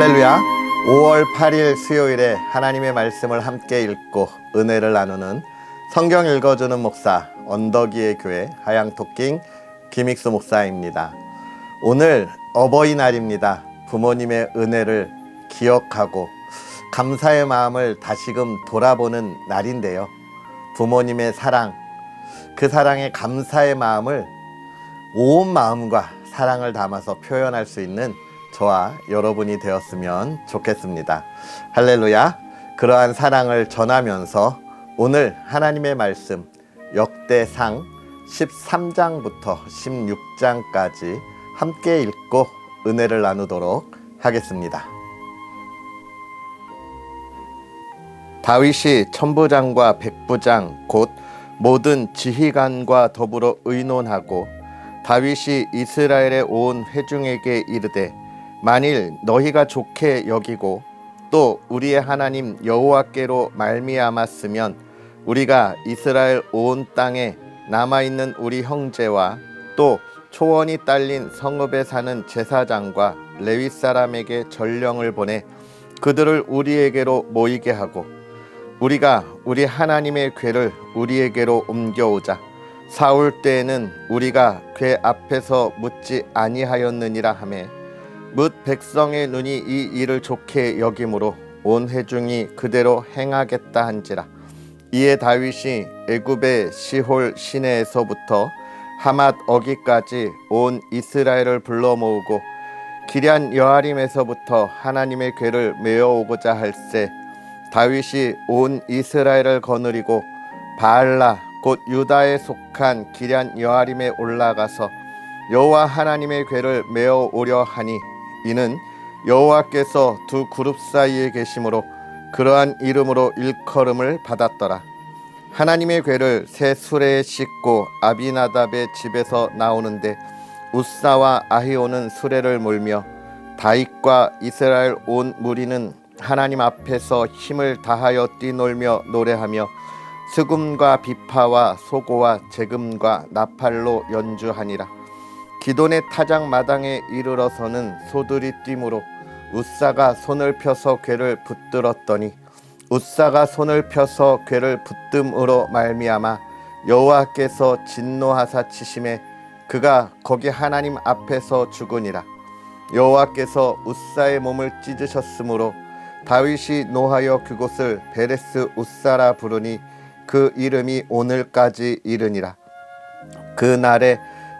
할렐루야. 5월 8일 수요일에 하나님의 말씀을 함께 읽고 은혜를 나누는 성경 읽어주는 목사 언덕위의 교회 하양토킹 김익수 목사입니다. 오늘 어버이날입니다. 부모님의 은혜를 기억하고 감사의 마음을 다시금 돌아보는 날인데요. 부모님의 사랑, 그 사랑에 감사의 마음을 온 마음과 사랑을 담아서 표현할 수 있는 저와 여러분이 되었으면 좋겠습니다. 할렐루야. 그러한 사랑을 전하면서 오늘 하나님의 말씀 역대상 13장부터 16장까지 함께 읽고 은혜를 나누도록 하겠습니다. 다윗이 천부장과 백부장 곧 모든 지휘관과 더불어 의논하고 다윗이 이스라엘의 온 회중에게 이르되 만일 너희가 좋게 여기고 또 우리의 하나님 여호와께로 말미암았으면 우리가 이스라엘 온 땅에 남아있는 우리 형제와 또 초원이 딸린 성읍에 사는 제사장과 레위 사람에게 전령을 보내 그들을 우리에게로 모이게 하고 우리가 우리 하나님의 궤를 우리에게로 옮겨오자. 사울 때에는 우리가 궤 앞에서 묻지 아니하였느니라 하매 뭇 백성의 눈이 이 일을 좋게 여김으로 온 회중이 그대로 행하겠다 한지라. 이에 다윗이 애굽의 시홀 시내에서부터 하맛 어기까지 온 이스라엘을 불러 모으고 기럇 여아림에서부터 하나님의 궤를 메어오고자 할세 다윗이 온 이스라엘을 거느리고 바알라 곧 유다에 속한 기럇 여아림에 올라가서 여호와 하나님의 궤를 메어 오려 하니 이는 여호와께서 두 그룹 사이에 계심으로 그러한 이름으로 일컬음을 받았더라. 하나님의 궤를 새 수레에 싣고 아비나답의 집에서 나오는데 우사와 아히오는 수레를 몰며 다윗과 이스라엘 온 무리는 하나님 앞에서 힘을 다하여 뛰놀며 노래하며 스금과 비파와 소고와 제금과 나팔로 연주하니라. 기돈의 타작 마당에 이르러서는 소들이 뛰므로 우사가 손을 펴서 궤를 붙들었더니 우사가 손을 펴서 궤를 붙듦으로 말미암아 여호와께서 진노하사 치심에 그가 거기 하나님 앞에서 죽으니라. 여호와께서 우사의 몸을 찢으셨으므로 다윗이 노하여 그곳을 베레스 우사라 부르니 그 이름이 오늘까지 이르니라. 그 날에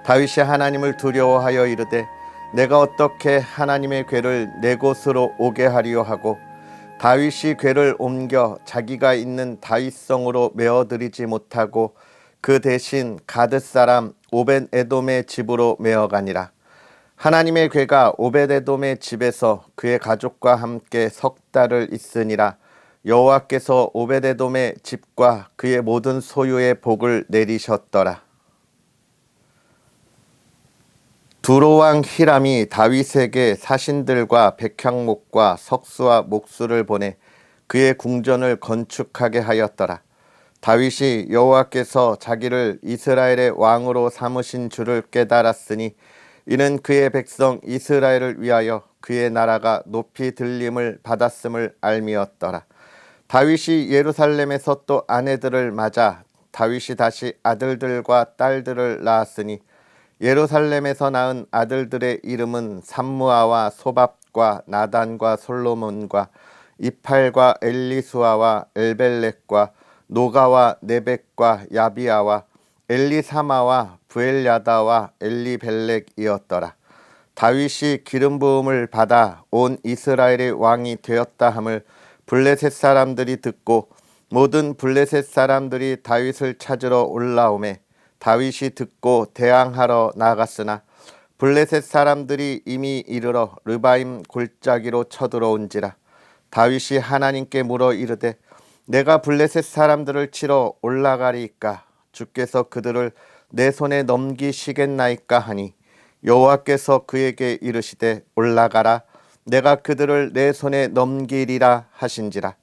다윗이 하나님을 두려워하여 이르되 내가 어떻게 하나님의 궤를 내 곳으로 오게 하리요 하고 다윗이 궤를 옮겨 자기가 있는 다윗성으로 메어들이지 못하고 그 대신 가드 사람 오벳 에돔의 집으로 메어가니라. 하나님의 궤가 오벳 에돔의 집에서 그의 가족과 함께 석 달을 있으니라. 여호와께서 오벳 에돔의 집과 그의 모든 소유의 복을 내리셨더라. 두로왕 히람이 다윗에게 사신들과 백향목과 석수와 목수를 보내 그의 궁전을 건축하게 하였더라. 다윗이 여호와께서 자기를 이스라엘의 왕으로 삼으신 줄을 깨달았으니 이는 그의 백성 이스라엘을 위하여 그의 나라가 높이 들림을 받았음을 알미었더라. 다윗이 예루살렘에서 또 아내들을 맞아 다윗이 다시 아들들과 딸들을 낳았으니 예루살렘에서 낳은 아들들의 이름은 삼무아와 소밥과 나단과 솔로몬과 이팔과 엘리수아와 엘벨렉과 노가와 네벡과 야비아와 엘리사마와 부엘야다와 엘리벨렉이었더라. 다윗이 기름 부음을 받아 온 이스라엘의 왕이 되었다 함을 블레셋 사람들이 듣고 모든 블레셋 사람들이 다윗을 찾으러 올라오매 다윗이 듣고 대항하러 나갔으나 블레셋 사람들이 이미 이르러 르바임 골짜기로 쳐들어온지라. 다윗이 하나님께 물어 이르되 내가 블레셋 사람들을 치러 올라가리이까 주께서 그들을 내 손에 넘기시겠나이까 하니 여호와께서 그에게 이르시되 올라가라 내가 그들을 내 손에 넘기리라 하신지라.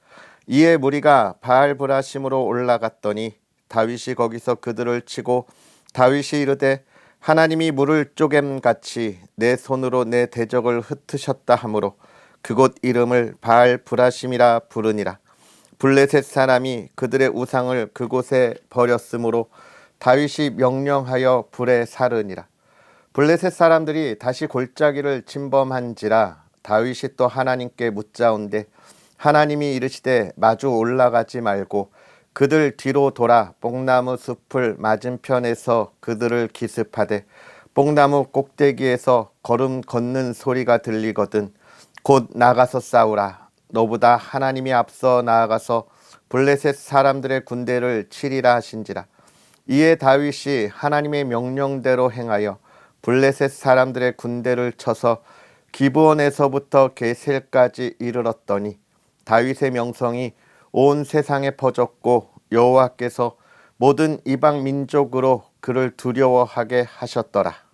이에 무리가 바알브라심으로 올라갔더니 다윗이 거기서 그들을 치고 다윗이 이르되 하나님이 물을 쪼갬같이 내 손으로 내 대적을 흩으셨다 하므로 그곳 이름을 바알 브라심이라 부르니라. 블레셋 사람이 그들의 우상을 그곳에 버렸으므로 다윗이 명령하여 불에 사르니라. 블레셋 사람들이 다시 골짜기를 침범한지라 다윗이 또 하나님께 묻자온대 하나님이 이르시되 마주 올라가지 말고 그들 뒤로 돌아 뽕나무 숲을 맞은편에서 그들을 기습하되 뽕나무 꼭대기에서 걸음 걷는 소리가 들리거든 곧 나가서 싸우라. 너보다 하나님이 앞서 나아가서 블레셋 사람들의 군대를 치리라 하신지라. 이에 다윗이 하나님의 명령대로 행하여 블레셋 사람들의 군대를 쳐서 기브온에서부터 게셀까지 이르렀더니 다윗의 명성이 온 세상에 퍼졌고 여호와께서 모든 이방 민족으로 그를 두려워하게 하셨더라.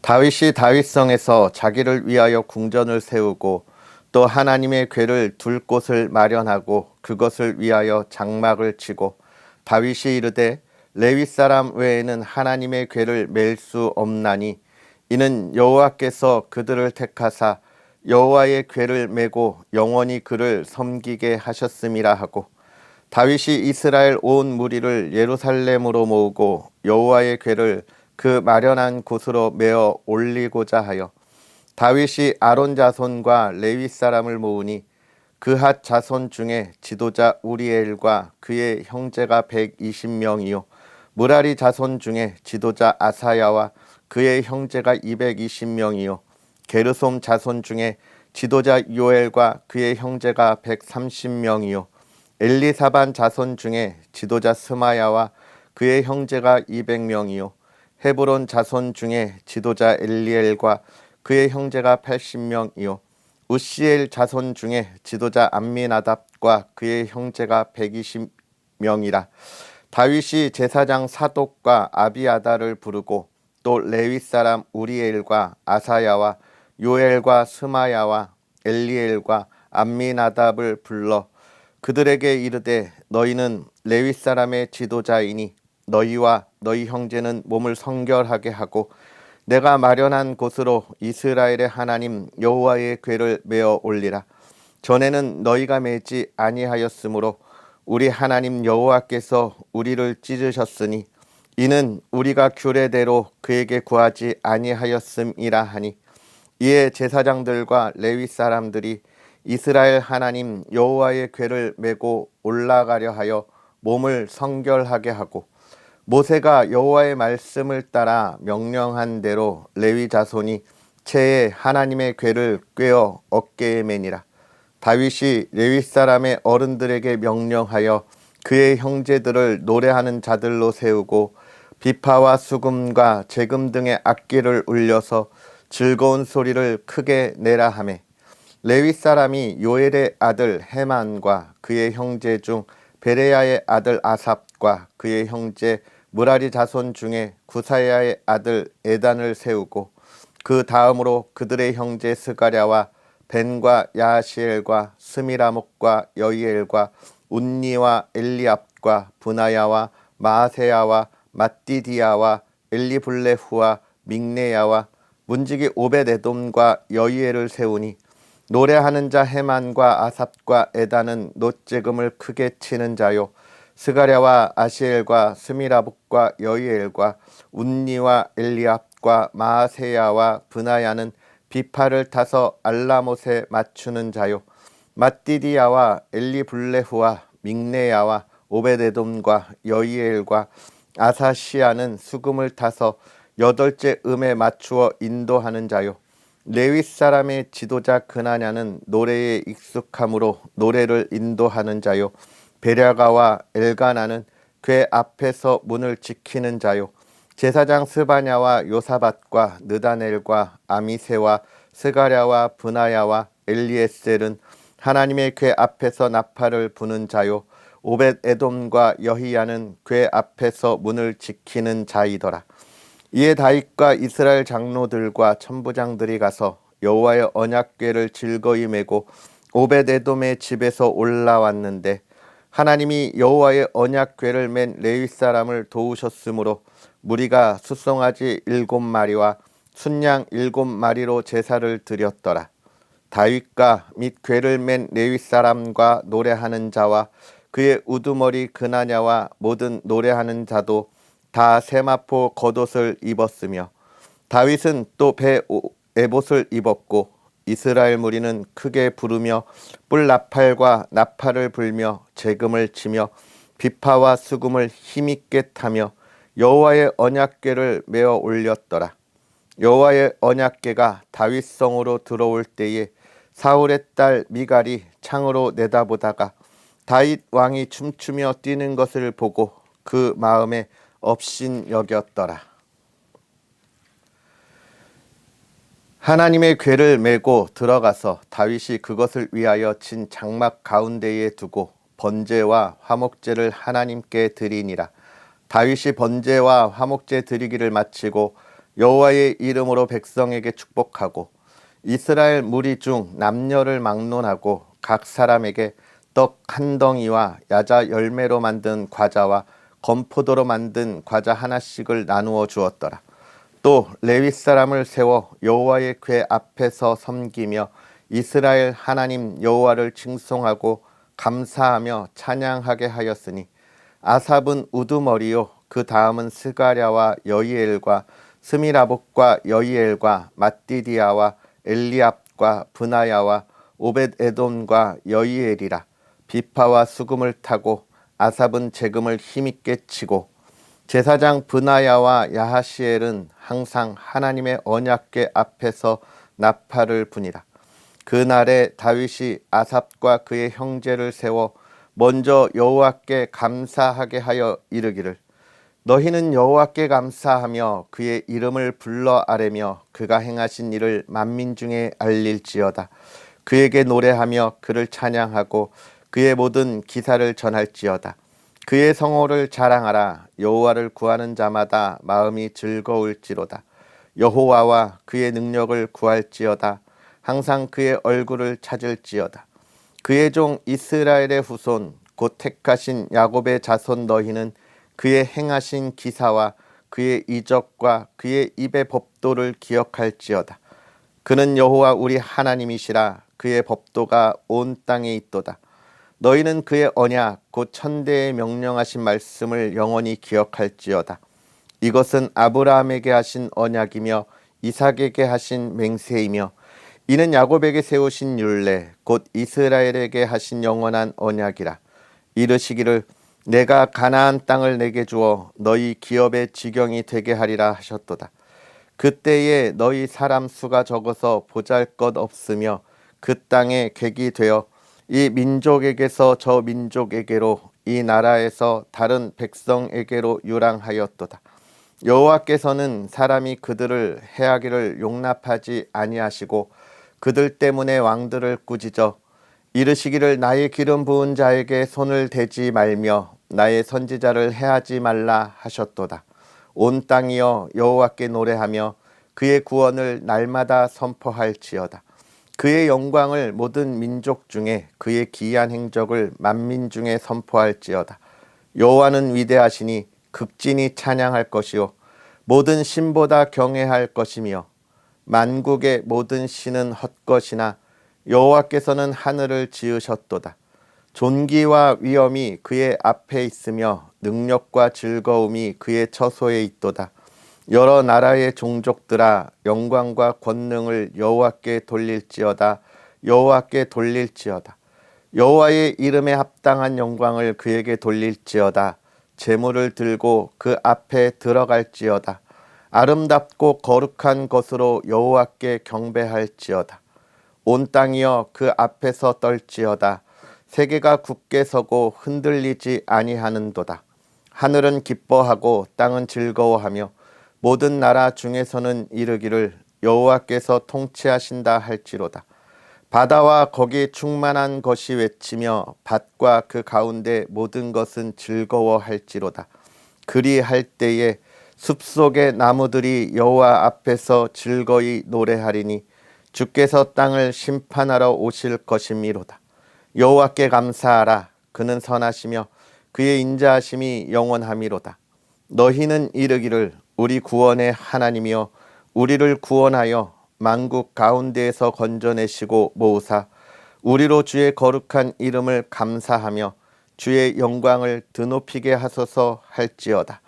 다윗이 다윗성에서 자기를 위하여 궁전을 세우고 또 하나님의 궤를 둘 곳을 마련하고 그것을 위하여 장막을 치고 다윗이 이르되 레위 사람 외에는 하나님의 궤를 맬 수 없나니 이는 여호와께서 그들을 택하사 여호와의 궤를 메고 영원히 그를 섬기게 하셨음이라 하고 다윗이 이스라엘 온 무리를 예루살렘으로 모으고 여호와의 궤를 그 마련한 곳으로 메어 올리고자 하여 다윗이 아론 자손과 레위 사람을 모으니 그핫 자손 중에 지도자 우리엘과 그의 형제가 120명이요 무라리 자손 중에 지도자 아사야와 그의 형제가 220명이요 게르솜 자손 중에 지도자 요엘과 그의 형제가 130명이요 엘리사반 자손 중에 지도자 스마야와 그의 형제가 200명이요 헤브론 자손 중에 지도자 엘리엘과 그의 형제가 80명이요 우시엘 자손 중에 지도자 암미나답과 그의 형제가 120명이라. 다윗이 제사장 사독과 아비아다를 부르고 또 레위 사람 우리엘과 아사야와 요엘과 스마야와 엘리엘과 암미나답을 불러 그들에게 이르되 너희는 레위 사람의 지도자이니 너희와 너희 형제는 몸을 성결하게 하고 내가 마련한 곳으로 이스라엘의 하나님 여호와의 궤를 메어 올리라. 전에는 너희가 메지 아니하였으므로 우리 하나님 여호와께서 우리를 찢으셨으니 이는 우리가 규례대로 그에게 구하지 아니하였음이라 하니 이에 제사장들과 레위 사람들이 이스라엘 하나님 여호와의 궤를 메고 올라가려 하여 몸을 성결하게 하고 모세가 여호와의 말씀을 따라 명령한 대로 레위 자손이 채에 하나님의 궤를 꿰어 어깨에 매니라. 다윗이 레위 사람의 어른들에게 명령하여 그의 형제들을 노래하는 자들로 세우고 비파와 수금과 제금 등의 악기를 울려서 즐거운 소리를 크게 내라 하매 레위 사람이 요엘의 아들 헤만과 그의 형제 중 베레야의 아들 아삽과 그의 형제 무라리 자손 중에 구사야의 아들 에단을 세우고 그 다음으로 그들의 형제 스가랴와 벤과 야시엘과 스미라목과 여이엘과 운니와 엘리압과 브나야와 마아세야와 mat디디아와 엘리블레후와 믹네야와 문지기 오벳에돔과 여이엘을 세우니 노래하는 자 헤만과 아삽과 에단은 놋재금을 크게 치는 자요 스가랴와 아시엘과 스미라북과 여이엘과 운니와 엘리압과 마아세야와 브나야는 비파를 타서 알라못에 맞추는 자요 mat디디아와 엘리블레후와 믹네야와 오벳에돔과 여이엘과 아사시아는 수금을 타서 8째 음에 맞추어 인도하는 자요 레위 사람의 지도자 그나냐는 노래에 익숙함으로 노래를 인도하는 자요 베랴가와 엘가나는 궤 앞에서 문을 지키는 자요 제사장 스바냐와 요사밧과 느다넬과 아미세와 스가랴와 브나야와 엘리에셀은 하나님의 궤 앞에서 나팔을 부는 자요 오벳에돔과 여히야는 궤 앞에서 문을 지키는 자이더라. 이에 다윗과 이스라엘 장로들과 천부장들이 가서 여호와의 언약궤를 즐거이 메고 오벳에돔의 집에서 올라왔는데 하나님이 여호와의 언약궤를 맨 레위 사람을 도우셨으므로 무리가 숫송아지 7마리와 순양 7마리로 제사를 드렸더라. 다윗과 및 궤를 맨 레위 사람과 노래하는 자와 그의 우두머리 그나냐와 모든 노래하는 자도 다 세마포 겉옷을 입었으며 다윗은 또 배 에봇을 입었고 이스라엘 무리는 크게 부르며 뿔나팔과 나팔을 불며 재금을 치며 비파와 수금을 힘있게 타며 여호와의 언약궤를 메어 올렸더라. 여호와의 언약궤가 다윗성으로 들어올 때에 사울의 딸 미갈이 창으로 내다보다가 다윗 왕이 춤추며 뛰는 것을 보고 그 마음에 업신여겼더라. 하나님의 궤를 메고 들어가서 다윗이 그것을 위하여 친 장막 가운데에 두고 번제와 화목제를 하나님께 드리니라. 다윗이 번제와 화목제 드리기를 마치고 여호와의 이름으로 백성에게 축복하고 이스라엘 무리 중 남녀를 막론하고 각 사람에게 떡 한 덩이와 야자 열매로 만든 과자와 건포도로 만든 과자 하나씩을 나누어 주었더라. 또 레위 사람을 세워 여호와의 궤 앞에서 섬기며 이스라엘 하나님 여호와를 칭송하고 감사하며 찬양하게 하였으니 아삽은 우두머리요 그 다음은 스가랴와 여이엘과 스미라봇과 여이엘과 마띠디아와 엘리압과 브나야와 오벳에돔과 여이엘이라. 비파와 수금을 타고 아삽은 재금을 힘있게 치고 제사장 브나야와 야하시엘은 항상 하나님의 언약궤 앞에서 나팔을 부니라. 그날에 다윗이 아삽과 그의 형제를 세워 먼저 여호와께 감사하게 하여 이르기를 너희는 여호와께 감사하며 그의 이름을 불러 아뢰며 그가 행하신 일을 만민 중에 알릴지어다. 그에게 노래하며 그를 찬양하고 그의 모든 기사를 전할지어다. 그의 성호를 자랑하라. 여호와를 구하는 자마다 마음이 즐거울지로다. 여호와와 그의 능력을 구할지어다. 항상 그의 얼굴을 찾을지어다. 그의 종 이스라엘의 후손 곧 택하신 야곱의 자손 너희는 그의 행하신 기사와 그의 이적과 그의 입의 법도를 기억할지어다. 그는 여호와 우리 하나님이시라. 그의 법도가 온 땅에 있도다. 너희는 그의 언약 곧 천대에 명령하신 말씀을 영원히 기억할지어다. 이것은 아브라함에게 하신 언약이며 이삭에게 하신 맹세이며 이는 야곱에게 세우신 율례 곧 이스라엘에게 하신 영원한 언약이라. 이르시기를 내가 가나안 땅을 내게 주어 너희 기업의 지경이 되게 하리라 하셨도다. 그때에 너희 사람 수가 적어서 보잘것없으며 그 땅에 객이 되어 이 민족에게서 저 민족에게로 이 나라에서 다른 백성에게로 유랑하였도다. 여호와께서는 사람이 그들을 해하기를 용납하지 아니하시고 그들 때문에 왕들을 꾸짖어 이르시기를 나의 기름 부은 자에게 손을 대지 말며 나의 선지자를 해하지 말라 하셨도다. 온 땅이여 여호와께 노래하며 그의 구원을 날마다 선포할지어다. 그의 영광을 모든 민족 중에 그의 기이한 행적을 만민 중에 선포할지어다. 여호와는 위대하시니 극진히 찬양할 것이요 모든 신보다 경외할 것이며 만국의 모든 신은 헛것이나 여호와께서는 하늘을 지으셨도다. 존귀와 위엄이 그의 앞에 있으며 능력과 즐거움이 그의 처소에 있도다. 여러 나라의 종족들아 영광과 권능을 여호와께 돌릴지어다. 여호와께 돌릴지어다. 여호와의 이름에 합당한 영광을 그에게 돌릴지어다. 제물을 들고 그 앞에 들어갈지어다. 아름답고 거룩한 것으로 여호와께 경배할지어다. 온 땅이여 그 앞에서 떨지어다. 세계가 굳게 서고 흔들리지 아니하는도다. 하늘은 기뻐하고 땅은 즐거워하며 모든 나라 중에서는 이르기를 여호와께서 통치하신다 할지로다. 바다와 거기 충만한 것이 외치며 밭과 그 가운데 모든 것은 즐거워할지로다. 그리할 때에 숲속의 나무들이 여호와 앞에서 즐거이 노래하리니 주께서 땅을 심판하러 오실 것이미로다. 여호와께 감사하라. 그는 선하시며 그의 인자하심이 영원하미로다. 너희는 이르기를 우리 구원의 하나님이여 우리를 구원하여 만국 가운데에서 건져내시고 모으사 우리로 주의 거룩한 이름을 감사하며 주의 영광을 드높이게 하소서 할지어다.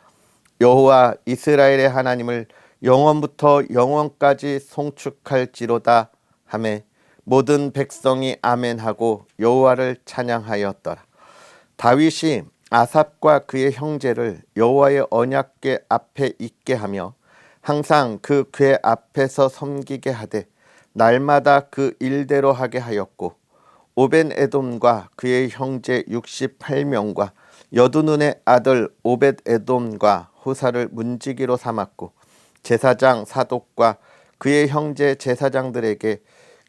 여호와 이스라엘의 하나님을 영원부터 영원까지 송축할지로다 하매 모든 백성이 아멘하고 여호와를 찬양하였더라. 다윗이 아삽과 그의 형제를 여호와의 언약궤 앞에 있게 하며 항상 그 궤 앞에서 섬기게 하되 날마다 그 일대로 하게 하였고 오벳에돔과 그의 형제 68명과 여두눈의 아들 오벳에돔과 후사를 문지기로 삼았고 제사장 사독과 그의 형제 제사장들에게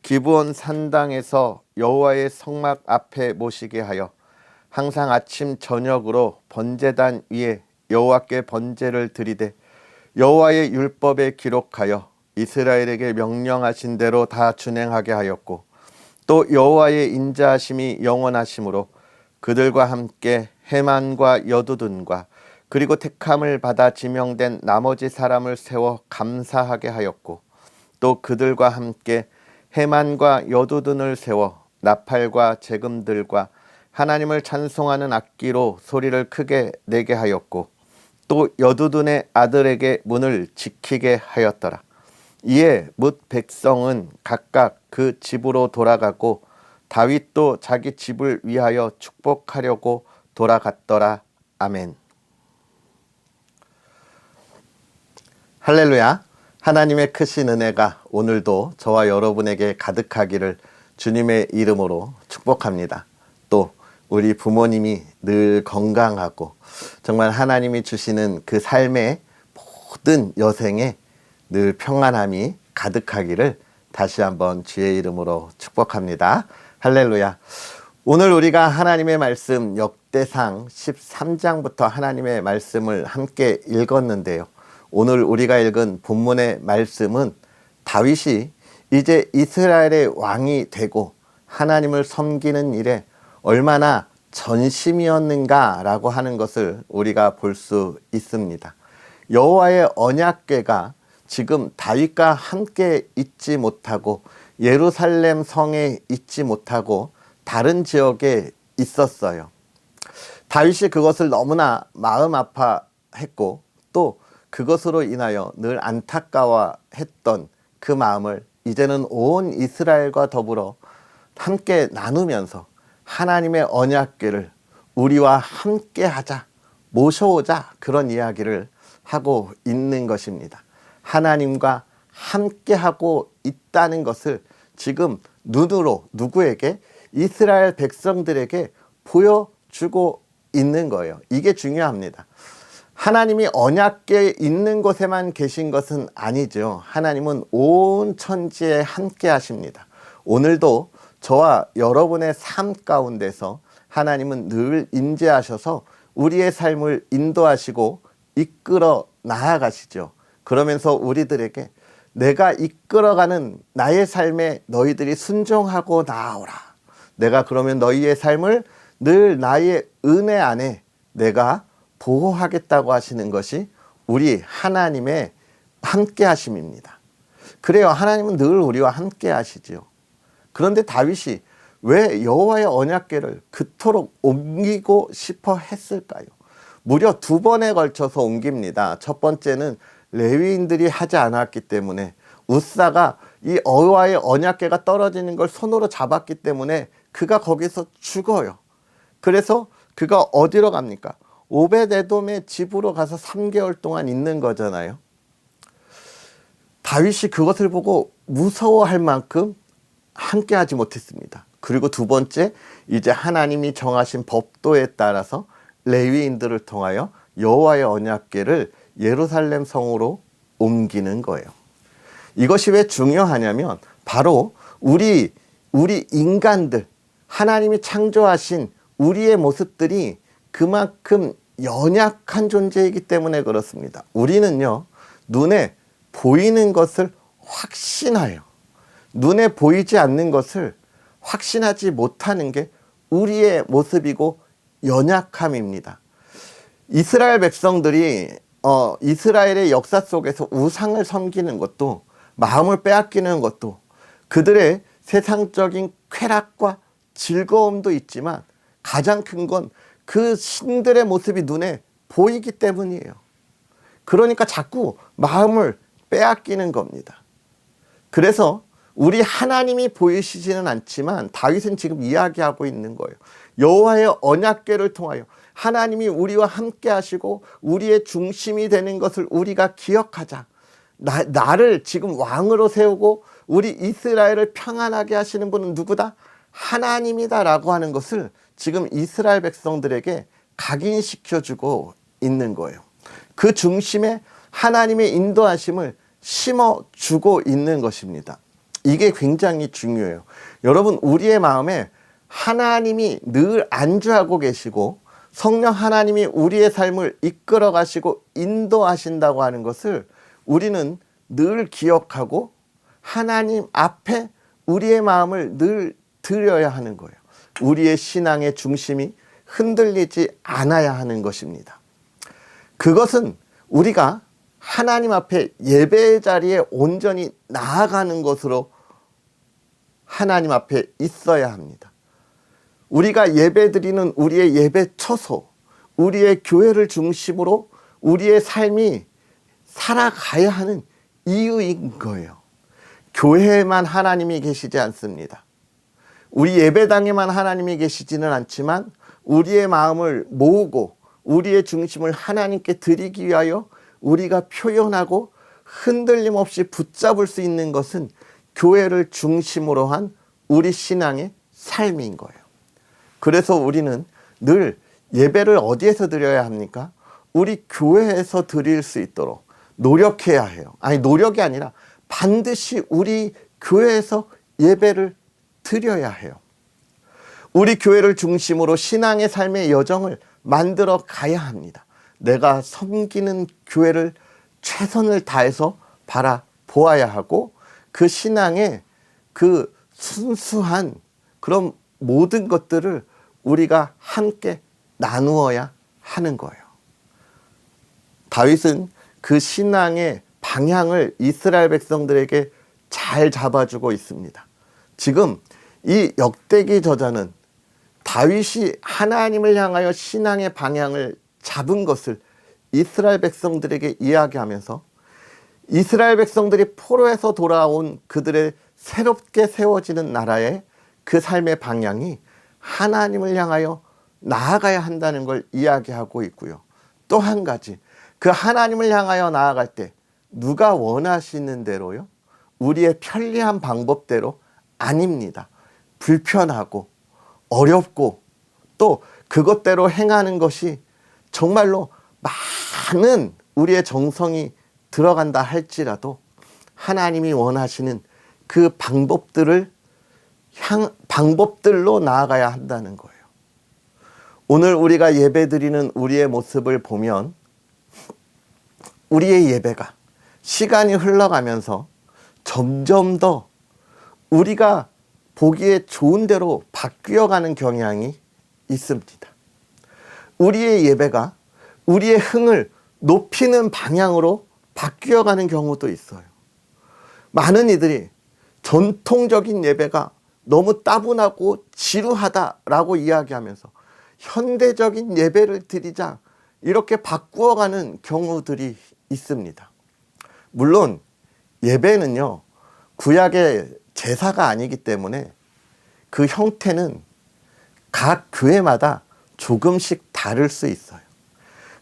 기브온 산당에서 여호와의 성막 앞에 모시게 하여 항상 아침 저녁으로 번제단 위에 여호와께 번제를 드리되 여호와의 율법에 기록하여 이스라엘에게 명령하신 대로 다 준행하게 하였고 또 여호와의 인자하심이 영원하심으로 그들과 함께 헤만과 여두둔과 그리고 택함을 받아 지명된 나머지 사람을 세워 감사하게 하였고 또 그들과 함께 헤만과 여두둔을 세워 나팔과 재금들과 하나님을 찬송하는 악기로 소리를 크게 내게 하였고 또 여두둔의 아들에게 문을 지키게 하였더라. 이에 뭇 백성은 각각 그 집으로 돌아가고 다윗도 자기 집을 위하여 축복하려고 돌아갔더라. 아멘. 할렐루야. 하나님의 크신 은혜가 오늘도 저와 여러분에게 가득하기를 주님의 이름으로 축복합니다. 또 우리 부모님이 늘 건강하고 정말 하나님이 주시는 그 삶의 모든 여생에 늘 평안함이 가득하기를 다시 한번 주의 이름으로 축복합니다. 할렐루야. 오늘 우리가 하나님의 말씀 역대상 13장부터 하나님의 말씀을 함께 읽었는데요. 오늘 우리가 읽은 본문의 말씀은 다윗이 이제 이스라엘의 왕이 되고 하나님을 섬기는 일에 얼마나 전심이었는가라고 하는 것을 우리가 볼 수 있습니다. 여호와의 언약궤가 지금 다윗과 함께 있지 못하고 예루살렘 성에 있지 못하고 다른 지역에 있었어요. 다윗이 그것을 너무나 마음 아파했고 또 그것으로 인하여 늘 안타까워했던 그 마음을 이제는 온 이스라엘과 더불어 함께 나누면서 하나님의 언약궤를 우리와 함께 하자, 모셔오자 그런 이야기를 하고 있는 것입니다. 하나님과 함께 하고 있다는 것을 지금 눈으로 누구에게? 이스라엘 백성들에게 보여주고 있는 거예요. 이게 중요합니다. 하나님이 언약궤에 있는 곳에만 계신 것은 아니죠. 하나님은 온 천지에 함께 하십니다. 오늘도 저와 여러분의 삶 가운데서 하나님은 늘 임재하셔서 우리의 삶을 인도하시고 이끌어 나아가시죠. 그러면서 우리들에게 내가 이끌어가는 나의 삶에 너희들이 순종하고 나아오라. 내가 그러면 너희의 삶을 늘 나의 은혜 안에 내가 보호하겠다고 하시는 것이 우리 하나님의 함께 하심입니다. 그래요. 하나님은 늘 우리와 함께 하시지요. 그런데 다윗이 왜 여호와의 언약궤를 그토록 옮기고 싶어 했을까요? 무려 2번에 걸쳐서 옮깁니다. 첫 번째는 레위인들이 하지 않았기 때문에 우사가 이 여호와의 언약궤가 떨어지는 걸 손으로 잡았기 때문에 그가 거기서 죽어요. 그래서 그가 어디로 갑니까? 오벳에돔의 집으로 가서 3개월 동안 있는 거잖아요. 다윗이 그것을 보고 무서워할 만큼 함께 하지 못했습니다. 그리고 2번째, 이제 하나님이 정하신 법도에 따라서 레위인들을 통하여 여호와의 언약궤를 예루살렘 성으로 옮기는 거예요. 이것이 왜 중요하냐면 바로 우리 인간들, 하나님이 창조하신 우리의 모습들이 그만큼 연약한 존재이기 때문에 그렇습니다. 우리는요, 눈에 보이는 것을 확신해요. 눈에 보이지 않는 것을 확신하지 못하는 게 우리의 모습이고 연약함입니다. 이스라엘 백성들이 이스라엘의 역사 속에서 우상을 섬기는 것도, 마음을 빼앗기는 것도, 그들의 세상적인 쾌락과 즐거움도 있지만 가장 큰 건 그 신들의 모습이 눈에 보이기 때문이에요. 그러니까 자꾸 마음을 빼앗기는 겁니다. 그래서 우리 하나님이 보이시지는 않지만 다윗은 지금 이야기하고 있는 거예요. 여호와의 언약궤를 통하여 하나님이 우리와 함께 하시고 우리의 중심이 되는 것을 우리가 기억하자. 나를 지금 왕으로 세우고 우리 이스라엘을 평안하게 하시는 분은 누구다? 하나님이다 라고 하는 것을 지금 이스라엘 백성들에게 각인시켜주고 있는 거예요. 그 중심에 하나님의 인도하심을 심어주고 있는 것입니다. 이게 굉장히 중요해요. 여러분, 우리의 마음에 하나님이 늘 안주하고 계시고 성령 하나님이 우리의 삶을 이끌어 가시고 인도하신다고 하는 것을 우리는 늘 기억하고 하나님 앞에 우리의 마음을 늘 드려야 하는 거예요. 우리의 신앙의 중심이 흔들리지 않아야 하는 것입니다. 그것은 우리가 하나님 앞에 예배의 자리에 온전히 나아가는 것으로 하나님 앞에 있어야 합니다. 우리가 예배드리는 우리의 예배 처소, 우리의 교회를 중심으로 우리의 삶이 살아가야 하는 이유인 거예요. 교회에만 하나님이 계시지 않습니다. 우리 예배당에만 하나님이 계시지는 않지만 우리의 마음을 모으고 우리의 중심을 하나님께 드리기 위하여 우리가 표현하고 흔들림 없이 붙잡을 수 있는 것은 교회를 중심으로 한 우리 신앙의 삶인 거예요. 그래서 우리는 늘 예배를 어디에서 드려야 합니까? 우리 교회에서 드릴 수 있도록 노력해야 해요. 아니, 노력이 아니라 반드시 우리 교회에서 예배를 드려야 해요. 우리 교회를 중심으로 신앙의 삶의 여정을 만들어 가야 합니다. 내가 섬기는 교회를 최선을 다해서 바라보아야 하고 그 신앙의 그 순수한 그런 모든 것들을 우리가 함께 나누어야 하는 거예요. 다윗은 그 신앙의 방향을 이스라엘 백성들에게 잘 잡아주고 있습니다. 지금 이 역대기 저자는 다윗이 하나님을 향하여 신앙의 방향을 잡은 것을 이스라엘 백성들에게 이야기하면서 이스라엘 백성들이 포로에서 돌아온 그들의 새롭게 세워지는 나라의 그 삶의 방향이 하나님을 향하여 나아가야 한다는 걸 이야기하고 있고요. 또 한 가지, 그 하나님을 향하여 나아갈 때 누가 원하시는 대로요? 우리의 편리한 방법대로 아닙니다. 불편하고 어렵고 또 그것대로 행하는 것이 정말로 많은 우리의 정성이 들어간다 할지라도 하나님이 원하시는 그 방법들로 나아가야 한다는 거예요. 오늘 우리가 예배드리는 우리의 모습을 보면 우리의 예배가 시간이 흘러가면서 점점 더 우리가 보기에 좋은 대로 바뀌어가는 경향이 있습니다. 우리의 예배가 우리의 흥을 높이는 방향으로 바뀌어가는 경우도 있어요. 많은 이들이 전통적인 예배가 너무 따분하고 지루하다라고 이야기하면서 현대적인 예배를 드리자 이렇게 바꾸어가는 경우들이 있습니다. 물론 예배는요, 구약의 제사가 아니기 때문에 그 형태는 각 교회마다 조금씩 다를 수 있어요.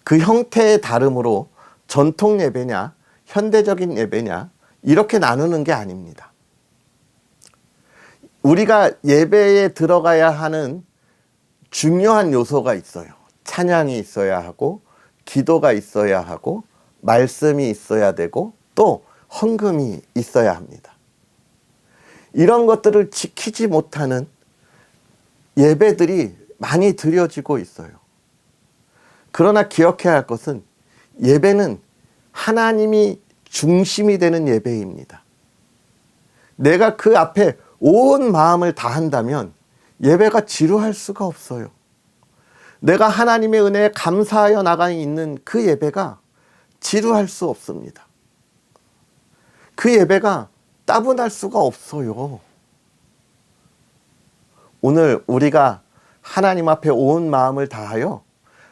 그 형태의 다름으로 전통 예배냐 현대적인 예배냐 이렇게 나누는 게 아닙니다. 우리가 예배에 들어가야 하는 중요한 요소가 있어요. 찬양이 있어야 하고 기도가 있어야 하고 말씀이 있어야 되고 또 헌금이 있어야 합니다. 이런 것들을 지키지 못하는 예배들이 많이 드려지고 있어요. 그러나 기억해야 할 것은 예배는 하나님이 중심이 되는 예배입니다. 내가 그 앞에 온 마음을 다한다면 예배가 지루할 수가 없어요. 내가 하나님의 은혜에 감사하여 나가 있는 그 예배가 지루할 수 없습니다. 그 예배가 따분할 수가 없어요. 오늘 우리가 하나님 앞에 온 마음을 다하여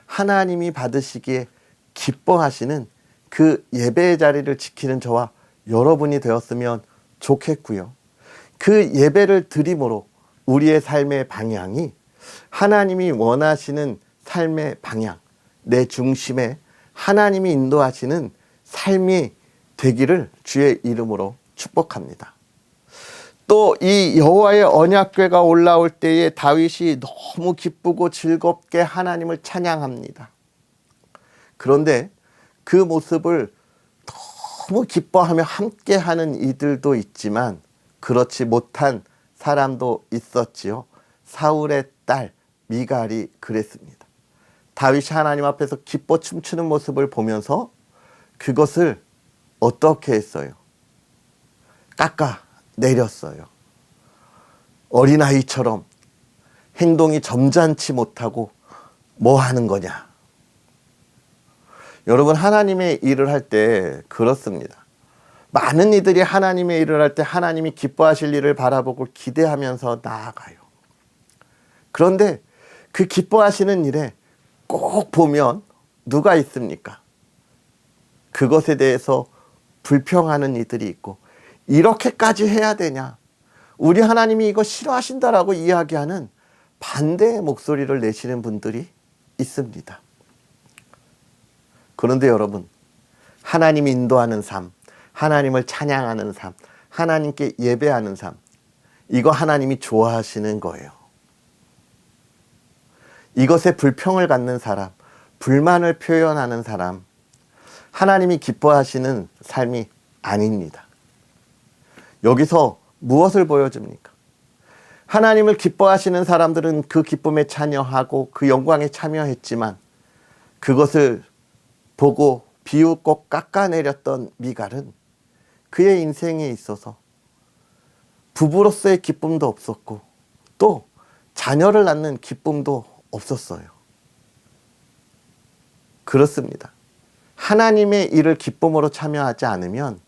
하나님이 받으시기에 기뻐하시는 그 예배의 자리를 지키는 저와 여러분이 되었으면 좋겠고요. 그 예배를 드림으로 우리의 삶의 방향이 하나님이 원하시는 삶의 방향, 내 중심에 하나님이 인도하시는 삶이 되기를 주의 이름으로 축복합니다. 또 이 여호와의 언약궤가 올라올 때에 다윗이 너무 기쁘고 즐겁게 하나님을 찬양합니다. 그런데 그 모습을 너무 기뻐하며 함께하는 이들도 있지만 그렇지 못한 사람도 있었지요. 사울의 딸 미갈이 그랬습니다. 다윗이 하나님 앞에서 기뻐 춤추는 모습을 보면서 그것을 어떻게 했어요? 깎아내렸어요. 어린아이처럼 행동이 점잖지 못하고 뭐 하는 거냐? 여러분, 하나님의 일을 할 때 그렇습니다. 많은 이들이 하나님의 일을 할 때 하나님이 기뻐하실 일을 바라보고 기대하면서 나아가요. 그런데 그 기뻐하시는 일에 꼭 보면 누가 있습니까? 그것에 대해서 불평하는 이들이 있고, 이렇게까지 해야 되냐? 우리 하나님이 이거 싫어하신다라고 이야기하는 반대의 목소리를 내시는 분들이 있습니다. 그런데 여러분, 하나님이 인도하는 삶, 하나님을 찬양하는 삶, 하나님께 예배하는 삶, 이거 하나님이 좋아하시는 거예요. 이것에 불평을 갖는 사람, 불만을 표현하는 사람, 하나님이 기뻐하시는 삶이 아닙니다. 여기서 무엇을 보여줍니까? 하나님을 기뻐하시는 사람들은 그 기쁨에 참여하고 그 영광에 참여했지만 그것을 보고 비웃고 깎아내렸던 미갈은 그의 인생에 있어서 부부로서의 기쁨도 없었고 또 자녀를 낳는 기쁨도 없었어요. 그렇습니다. 하나님의 일을 기쁨으로 참여하지 않으면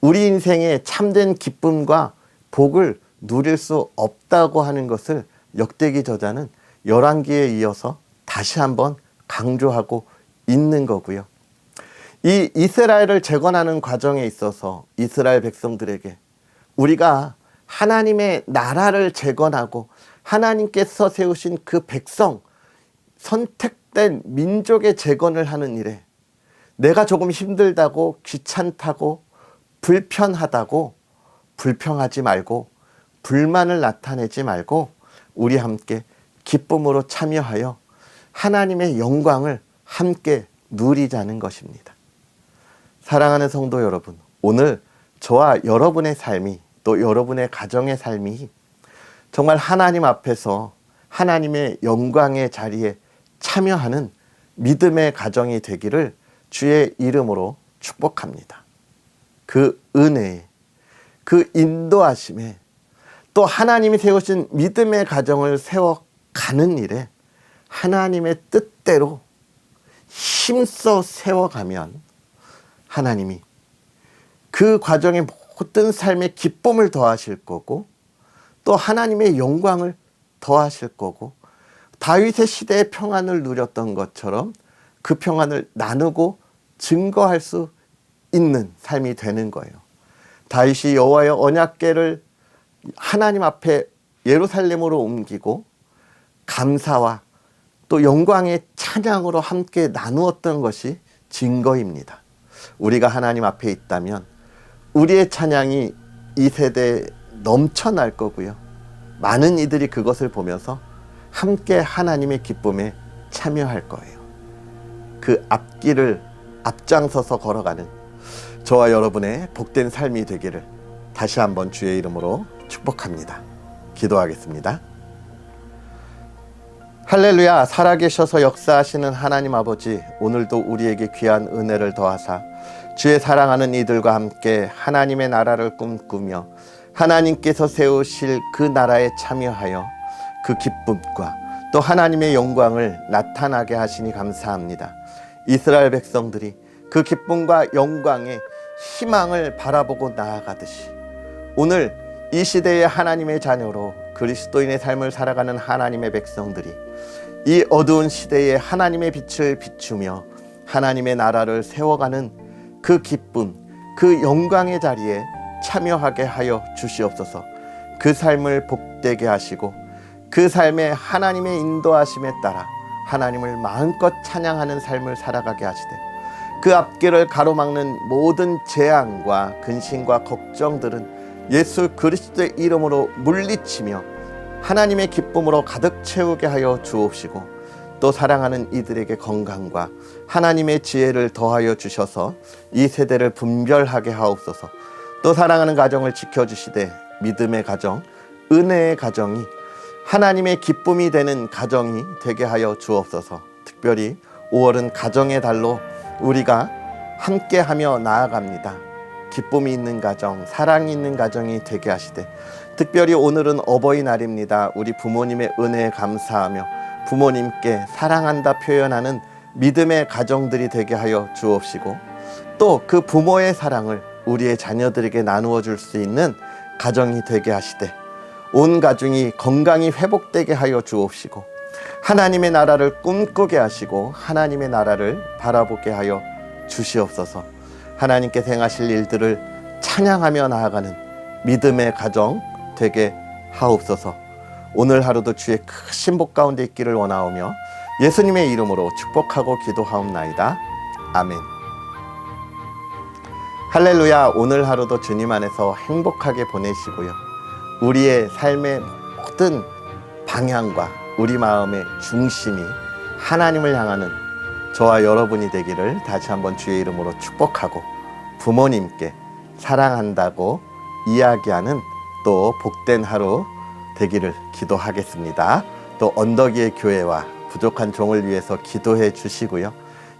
우리 인생에 참된 기쁨과 복을 누릴 수 없다고 하는 것을 역대기 저자는 열왕기에 이어서 다시 한번 강조하고 있는 거고요. 이 이스라엘을 재건하는 과정에 있어서 이스라엘 백성들에게 우리가 하나님의 나라를 재건하고 하나님께서 세우신 그 백성, 선택된 민족의 재건을 하는 일에 내가 조금 힘들다고, 귀찮다고, 불편하다고 불평하지 말고 불만을 나타내지 말고 우리 함께 기쁨으로 참여하여 하나님의 영광을 함께 누리자는 것입니다. 사랑하는 성도 여러분, 오늘 저와 여러분의 삶이, 또 여러분의 가정의 삶이 정말 하나님 앞에서 하나님의 영광의 자리에 참여하는 믿음의 가정이 되기를 주의 이름으로 축복합니다. 그 은혜에, 그 인도하심에, 또 하나님이 세우신 믿음의 가정을 세워가는 일에 하나님의 뜻대로 힘써 세워가면 하나님이 그 과정의 모든 삶에 기쁨을 더하실 거고 또 하나님의 영광을 더하실 거고 다윗의 시대의 평안을 누렸던 것처럼 그 평안을 나누고 증거할 수 있는 삶이 되는 거예요. 다윗이 여호와의 언약궤를 하나님 앞에 예루살렘으로 옮기고 감사와 또 영광의 찬양으로 함께 나누었던 것이 증거입니다. 우리가 하나님 앞에 있다면 우리의 찬양이 이 세대에 넘쳐날 거고요. 많은 이들이 그것을 보면서 함께 하나님의 기쁨에 참여할 거예요. 그 앞길을 앞장서서 걸어가는 저와 여러분의 복된 삶이 되기를 다시 한번 주의 이름으로 축복합니다. 기도하겠습니다. 할렐루야. 살아계셔서 역사하시는 하나님 아버지, 오늘도 우리에게 귀한 은혜를 더하사 주의 사랑하는 이들과 함께 하나님의 나라를 꿈꾸며 하나님께서 세우실 그 나라에 참여하여 그 기쁨과 또 하나님의 영광을 나타나게 하시니 감사합니다. 이스라엘 백성들이 그 기쁨과 영광의 희망을 바라보고 나아가듯이 오늘 이 시대의 하나님의 자녀로 그리스도인의 삶을 살아가는 하나님의 백성들이 이 어두운 시대에 하나님의 빛을 비추며 하나님의 나라를 세워가는 그 기쁨, 그 영광의 자리에 참여하게 하여 주시옵소서. 그 삶을 복되게 하시고 그 삶에 하나님의 인도하심에 따라 하나님을 마음껏 찬양하는 삶을 살아가게 하시되 그 앞길을 가로막는 모든 재앙과 근심과 걱정들은 예수 그리스도의 이름으로 물리치며 하나님의 기쁨으로 가득 채우게 하여 주옵시고 또 사랑하는 이들에게 건강과 하나님의 지혜를 더하여 주셔서 이 세대를 분별하게 하옵소서. 또 사랑하는 가정을 지켜주시되 믿음의 가정, 은혜의 가정이 하나님의 기쁨이 되는 가정이 되게 하여 주옵소서. 특별히 5월은 가정의 달로 우리가 함께하며 나아갑니다. 기쁨이 있는 가정, 사랑이 있는 가정이 되게 하시되 특별히 오늘은 어버이날입니다. 우리 부모님의 은혜에 감사하며 부모님께 사랑한다 표현하는 믿음의 가정들이 되게 하여 주옵시고 또 그 부모의 사랑을 우리의 자녀들에게 나누어 줄 수 있는 가정이 되게 하시되 온 가정이 건강히 회복되게 하여 주옵시고 하나님의 나라를 꿈꾸게 하시고 하나님의 나라를 바라보게 하여 주시옵소서. 하나님께서 행하실 일들을 찬양하며 나아가는 믿음의 가정 되게 하옵소서. 오늘 하루도 주의 크신 복 가운데 있기를 원하오며 예수님의 이름으로 축복하고 기도하옵나이다. 아멘. 할렐루야. 오늘 하루도 주님 안에서 행복하게 보내시고요. 우리의 삶의 모든 방향과 우리 마음의 중심이 하나님을 향하는 저와 여러분이 되기를 다시 한번 주의 이름으로 축복하고 부모님께 사랑한다고 이야기하는 또 복된 하루 되기를 기도하겠습니다. 또 언덕위의 교회와 부족한 종을 위해서 기도해 주시고요.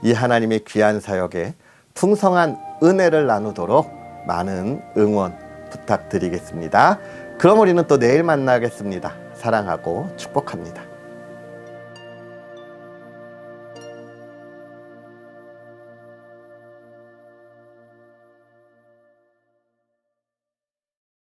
이 하나님의 귀한 사역에 풍성한 은혜를 나누도록 많은 응원 부탁드리겠습니다. 그럼 우리는 또 내일 만나겠습니다. 사랑하고 축복합니다.